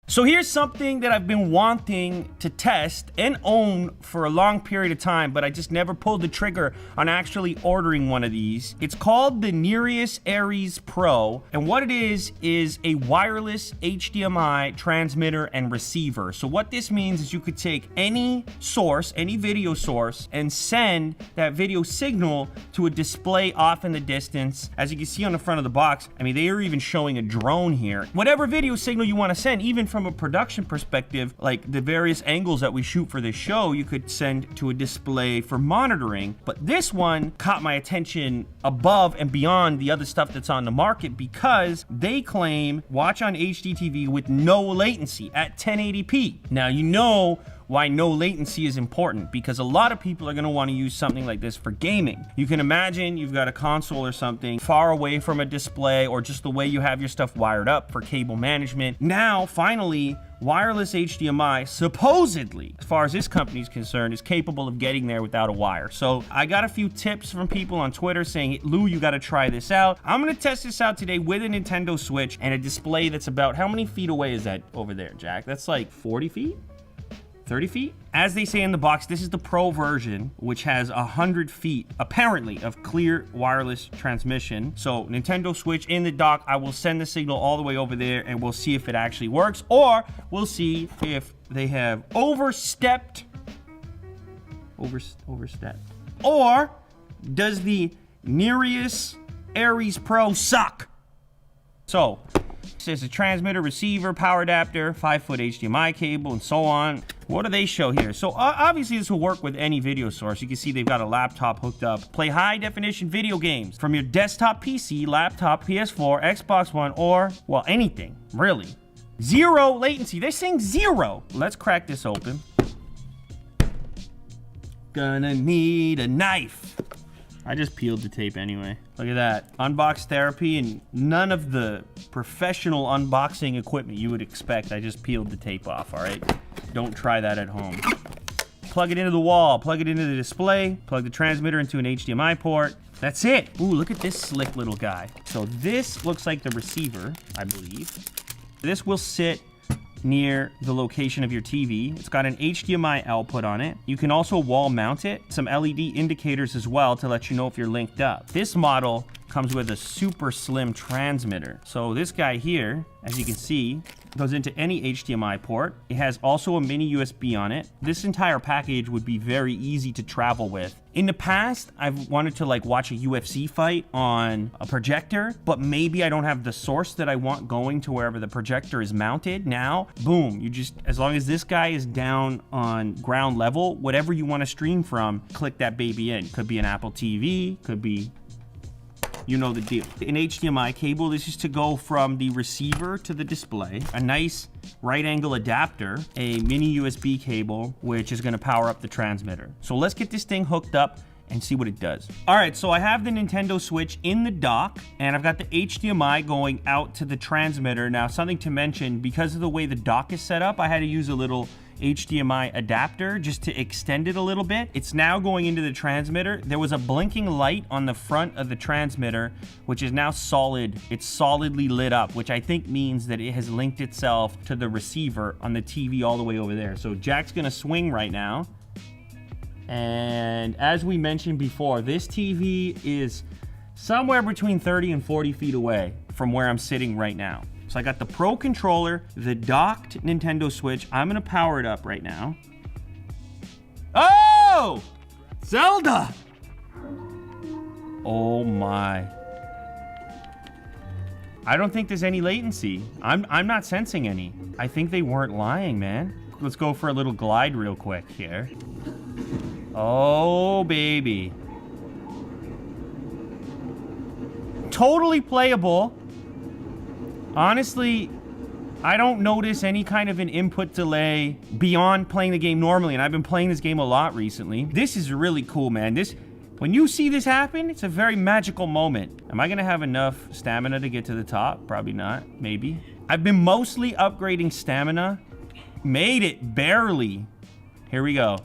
So here's something that I've been wanting to test and own for a long period of time, but I just never pulled the trigger on actually ordering one of these. It's called the Nereus Aries Pro, and what it is a wireless HDMI transmitter and receiver. So what this means is you could take any source, any video source, and send that video signal to a display off in the distance. As you can see on the front of the box, I mean, they are even showing a drone here. Whatever video signal you want to send, even from a production perspective, like the various angles that we shoot for this show, you could send to a display for monitoring. But this one caught my attention above and beyond the other stuff that's on the market because they claim watch on HDTV with no latency at 1080p. Now, you know why no latency is important, because a lot of people are going to want to use something like this for gaming. You can imagine you've got a console or something far away from a display, or just the way you have your stuff wired up for cable management. Now, finally, wireless HDMI, supposedly, as far as this company is concerned, is capable of getting there without a wire. So I got a few tips from people on Twitter saying, Lou, you got to try this out. I'm going to test this out today with a Nintendo Switch and a display that's about, how many feet away is that over there, Jack? That's like 40 feet? 30 feet? As they say in the box, this is the Pro version, which has 100 feet, apparently, of clear wireless transmission. So Nintendo Switch in the dock, I will send the signal all the way over there and we'll see if it actually works, or we'll see if they have overstepped, or does the Nereus Aries Pro suck? So, there's a transmitter, receiver, power adapter, 5-foot HDMI cable, and so on. What do they show here? So obviously this will work with any video source. You can see they've got a laptop hooked up. Play high definition video games from your desktop PC, laptop, PS4, Xbox One, or, well, anything, really. Zero latency. They're saying zero. Let's crack this open. Gonna need a knife. I just peeled the tape anyway. Look at that. Unbox therapy and none of the professional unboxing equipment you would expect. I just peeled the tape off, all right? Don't try that at home. Plug it into the wall, plug it into the display, plug the transmitter into an HDMI port. That's it. Ooh, look at this slick little guy. So this looks like the receiver, I believe. This will sit near the location of your TV. It's got an HDMI output on it. You can also wall mount it. Some LED indicators as well to let you know if you're linked up. This model comes with a super slim transmitter. So this guy here, as you can see, goes into any HDMI port. It has also a mini USB on it. This entire package would be very easy to travel with. In the past, I've wanted to like watch a UFC fight on a projector, but maybe I don't have the source that I want going to wherever the projector is mounted. Now, boom, you just, as long as this guy is down on ground level, whatever you want to stream from, click that baby in. Could be an Apple TV, could be, you know the deal. An HDMI cable, this is to go from the receiver to the display. A nice right angle adapter, a mini USB cable, which is gonna power up the transmitter. So let's get this thing hooked up and see what it does. All right, so I have the Nintendo Switch in the dock and I've got the HDMI going out to the transmitter. Now, something to mention, because of the way the dock is set up, I had to use a little HDMI adapter just to extend it a little bit. It's now going into the transmitter. There was a blinking light on the front of the transmitter, which is now solid. It's solidly lit up, which I think means that it has linked itself to the receiver on the TV all the way over there. So Jack's gonna swing right now. And as we mentioned before, this TV is somewhere between 30 and 40 feet away from where I'm sitting right now. So I got the Pro controller, the docked Nintendo Switch. I'm gonna power it up right now. Oh! Zelda! Oh my. I don't think there's any latency. I'm not sensing any. I think they weren't lying, man. Let's go for a little glide real quick here. Oh, baby. Totally playable. Honestly, I don't notice any kind of an input delay beyond playing the game normally, and I've been playing this game a lot recently. This is really cool, man. When you see this happen, it's a very magical moment. Am I gonna have enough stamina to get to the top? Probably not, maybe. I've been mostly upgrading stamina. Made it, barely. Here we go.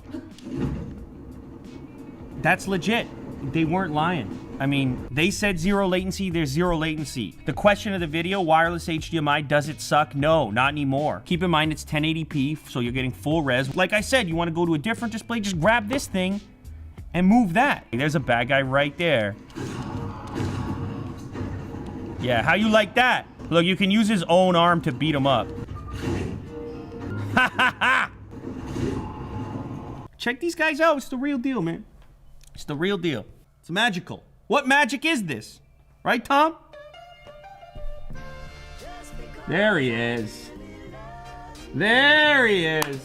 That's legit. They weren't lying. I mean, they said 0 latency, there's 0 latency. The question of the video, wireless HDMI, does it suck? No, not anymore. Keep in mind it's 1080p, so you're getting full res. Like I said, you want to go to a different display, just grab this thing and move that. There's a bad guy right there. Yeah, how you like that? Look, you can use his own arm to beat him up. Ha ha ha! Check these guys out. It's the real deal, man. It's the real deal. It's magical. What magic is this? Right, Tom? There he is. There he is.